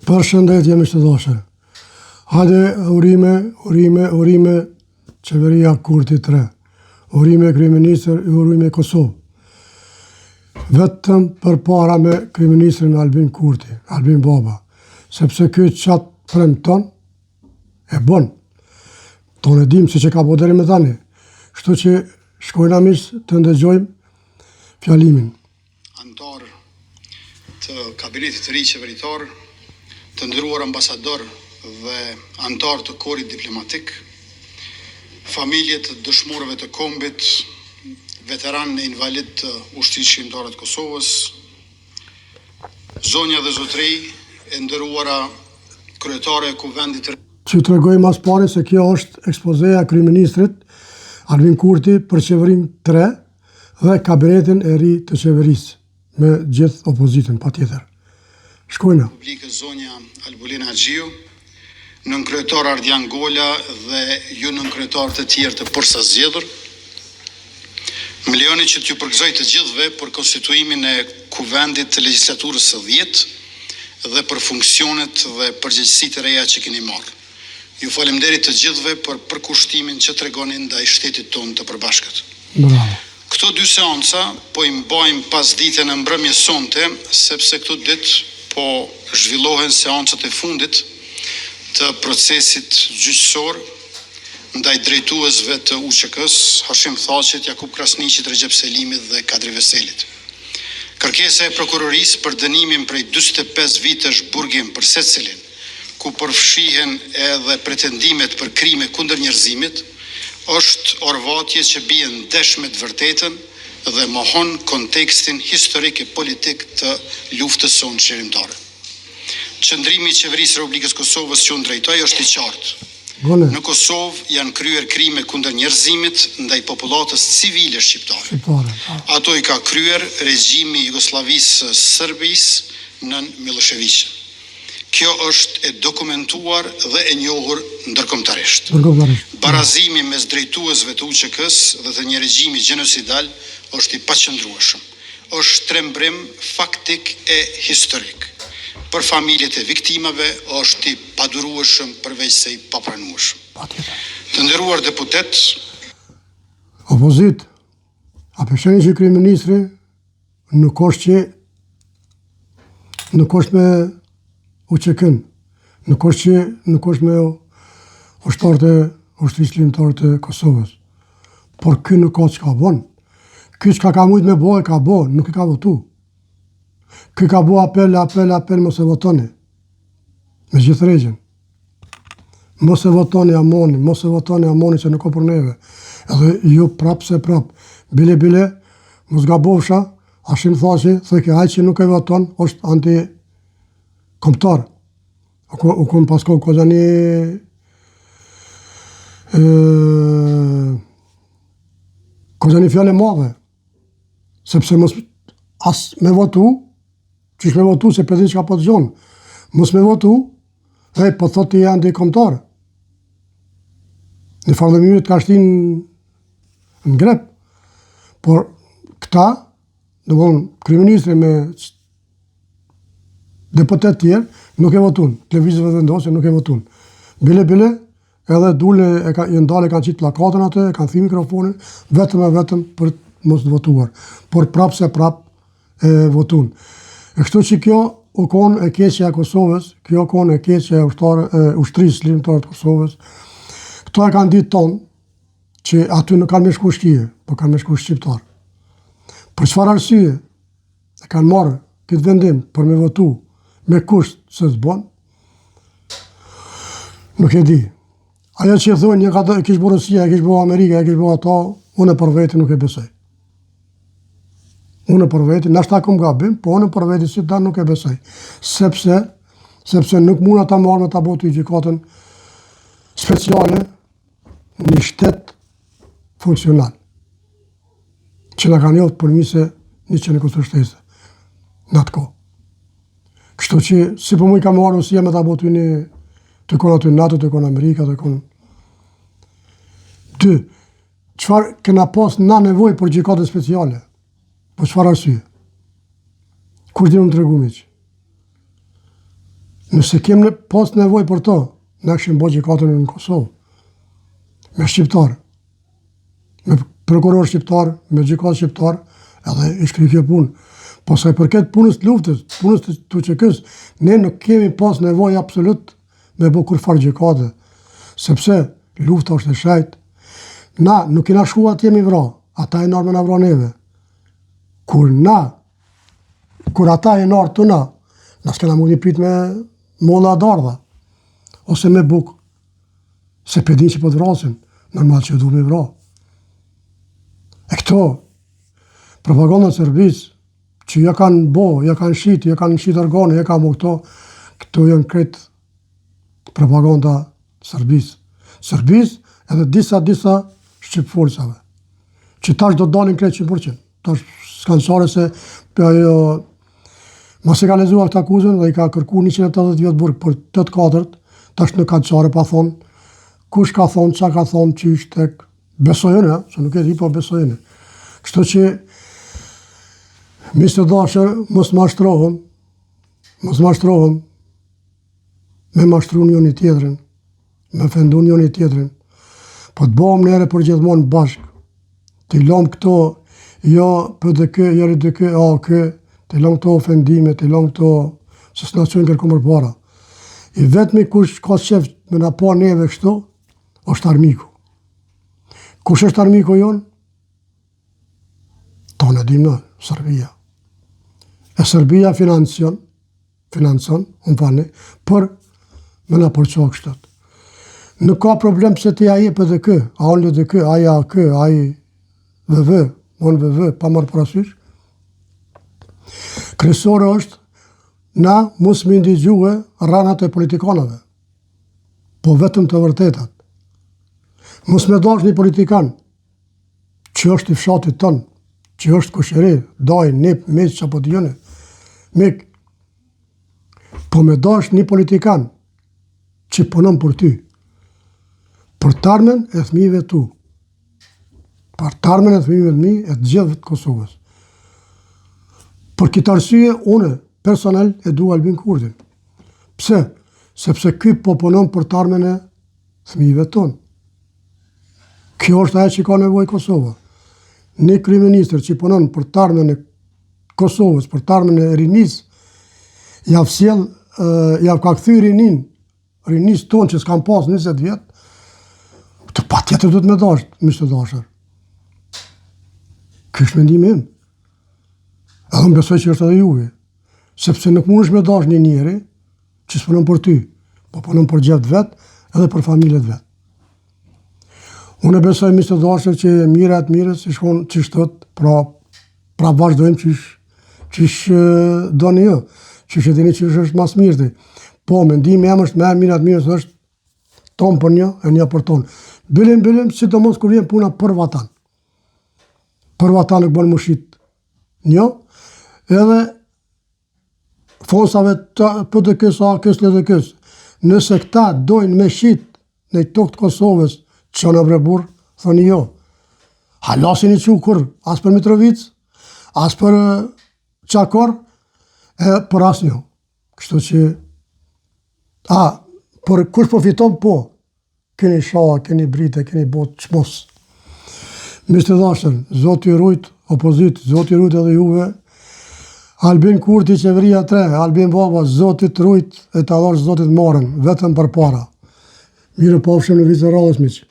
Përshëndetje miq të dashur. Hajde urime qeveria Kurti 3. Urime kryeministër i urime Kosovë. Vetëm përpara me kryeministrin Albin Kurti, Albin Baba, sepse ky çat premton e bën. Tonë dim se që ka po deri më tani. Kështu që shkojna miq të ndëgjojmë fjalimin. Antar të kabinetit të ri qeveritar, të nderuar ambasador dhe antar të korit diplomatik, familje të dëshmorëve të kombit, veteran e invalid të ushtrisë shqiptare të Kosovës, zonja dhe zotëri, e nderuara kryetare e kuvendit të që të regoj mas pari se kjo është ekspozeja kryeministrit Albin Kurti për qeverin 3 dhe kabinetin e ri të qeverisë, me gjithë opozitën, pa tjetër. Shkojna. Republikë zonja Albulina Xhiu, nën kryetar Ardian Gola dhe ju nën kryetar të tjerë të përsa zgjedhur. Më lejoni që t'ju përgëzoj të gjithëve për konstituimin e kuvendit të legjislaturës së 10 dhe për funksionet dhe përgjegjësitë e reja që keni marrë. Ju faleminderit të gjithëve për përkushtimin që tregoni ndaj shtetit tonë të përbashkët. Bravo. Këto dy seanca po i mbajmë pas ditën e mbrëmjes sonte, sepse këto ditë po zhvillohen seancat e fundit të procesit gjyqësor ndaj drejtuesve të UÇK-s, Hashim Thaqit, Jakub Krasniqit, Recep Selimit dhe Kadri Veselit. Kërkesa e prokurorisë për dënimin prej 45 vitesh burgim për secilin, ku përfshihen edhe pretendimet për krime kundër njerëzimit, është orvatje që bie ndesh me të vërtetën dhe mohon kontekstin historik e politik të luftës sonë çlirimtare. Qëndrimi i qeverisë së Republikës Kosovës që unë drejtoj është i qartë. Në Kosovë janë kryer krime kundër njerëzimit ndaj popullatës civile shqiptare. Ato i ka kryer regjimi i Jugosllavisë së Serbisë nën Milošević. Kjo është e dokumentuar dhe e njohur ndërkombëtarisht. Barazimi mes drejtuesve të UÇK-s dhe të një regjimi gjenocidal është i paqëndrueshëm. Është trembrim faktik e historik. Për familjet e viktimave është i padurueshëm përveç se i papranueshëm. Të nderuar deputet, opozit, a përsheni që kryeministri nuk është me UÇK-n, nuk është me ushtarët e ushtrisë shqiptare të Kosovës. Por ky nuk ka çka bën. Ky çka ka mujt me bëj, ka bë, nuk i ka votu. Ky ka bu apel, mos e votoni. Me gjithë regjen. Mos e votoni amoni që nuk o për neve. Edhe ju prap. Bile, mos gabofsha, Hashim Thaqi, thëke aj që nuk e voton, është anti-komptar. U kun pasko kozani fjale madhe. Sepse mos as me votu, që shme votu se përdin që ka po të gjonë. Mos me votu, po thot të janë anti-komptar. Në fardëmimit ka shtin në grep. Por këta, në vonë kryeministri me deputet tjerë, nuk e votun. Televizëve dhe ndosë nuk e votun. Bile, edhe dule i ndale kanë qitë plakatën atë, kanë thi mikrofonin, vetëm për mos të votuar. Por prap e votun. E kështu që kjo u konë e keqja e Kosovës, kjo konë e keqja e ushtrisë shqiptare të Kosovës. Këto e kanë ditë tonë që aty nuk kanë me shku shqie, po kanë me shku shqiptar. Për çfarë arsye e kanë marrë këtë vendim për me votu me kusht se s'bon, nuk e di. Ajo që e thonë një ka kishë bo Rusia, kishë bo Amerika, kishë bo ato, unë për veti nuk e besoj. Unë për veti, nashta kom gabim, po unë për veti si ta nuk e besoj. Sepse nuk muna ta marrë me ta botu i gjykatën speciale një shtet funksional. Që nga ka njohë për mise një që në kusur shtese. Në atë ko. Kështu që, si për mu i ka marrë Rusia me ta botu një të konë aty NATO, të konë Amerika, të konë... 2. Qëfar këna pas na nevoj për gjykatën speciale? Po çfarë arsye? Kush dhe më të regu miq? Nëse kemë pas nevojë për to, ne këshim bo gjykatën në Kosovë, me shqiptar, me prokuror shqiptar, me gjykatë shqiptar, edhe i shkri kjo punë. Po sa i përket punës të luftës, punës të QK-s, ne nuk kemi pas nevojë absolut me bo kur farë gjykate, sepse lufta është e shajt. Na nuk kena shku atje mi vra, ata e nërë me na vra neve. Kur ata e nërë të na s'kena mundi prit me molla dardha, ose me buk, se pedin që po të vrasin, normal që du me vra. E këto, propaganda të Serbisë, që ja kanë bo, ja kanë shit organe, ja kanë këto janë kretë propaganda Serbisë. Serbisë edhe disa shqip forcave, që tash do të dalin kretë 100%. Tash s'kanë sare se për ajo, mas e ka lezua këtë akuzën dhe i ka kërku 180 vjetë burg për 8-4, tash në ka qare pa thonë, kush ka thonë, qa ka thonë, që ishtë tek besojene, se nuk e di, po besojene. Kështu që misë të dashër, mos mashtrohëm, me mashtru njën i tjetërin, me fendu njën i tjetërin, po të bëhëm nere për gjithmonë bashkë, të i lom këto, jo PDK, jo RDK, AK, të i lom këto ofendime, të i lom këto, se s'na qënë kërkom për para. I vetëmi kush ka qef me na pa neve kështu, është armiku. Kush është armiku jonë? Ta në dim në, Serbia. E Serbia financon, për me na përqa kështët. Nuk ka problem pëse ti aje PDK, a unë LDK, aje AK, aje VV, unë VV, pa marë parasysh. Kryesore është, na mos me ndigjuhe ranat e politikanëve, po vetëm të vërtetat. Mos me dash një politikan, që është i fshatit tënë, që është kusheri, daj, nip, meq, që apo t'jone, mik, po me dash një politikan, që punon për ty, për tarmen e thmive tu, për tarmen e thmive të mi e të gjithë të Kosovës. Për këtë arsye, une personal e du Albin Kurtin. Pse? Sepse ky po punon për tarmen e thmive tonë. Kjo është ajo që ka nevojë Kosova. Një kryeministër që punon për tarmen e Kosovës, për tarmen e rinis, ja ka kthy rinis tonë që s'kan pas 20 vjetë, të pa tjetër du të me dasht, mishë të dashër. Ky është mendimi im. Edhe më besoj që është edhe juve. Sepse nuk mund është me dash një njeri që s'punon për ty, po punon për gjeft vetë edhe për familjet vetë. Unë e besoj mishë të dashër që mirës i shkon që shtot, pra vazhdojmë që do një jo, që dini që është mas mirëti. Po, mendimi jam është me mirës është tonë për një e një për tonë. Bëllim, si të mos kur vjen puna për vatan. Për vatan nuk bënë më shit një, edhe fonsave PDK-s, AK-s, LDK-s, nëse këta dojnë me shit në tokë të Kosovës, që në brebur, thoni jo. Halasin i qukur, as për Mitrovic, as për Qakor, e për as një. Kështu që, për kush profiton, po, keni shaa, keni brite, keni botë, qmos. Mishë të dashën, Zotë i rujt, opozit, Zotë i rujt edhe juve, Albin Kurti, qeveria 3, Albin Baba, Zotit rujt, e të adharë Zotit marën, vetëm për para. Mire pafshëm në vizë rrallës miqë.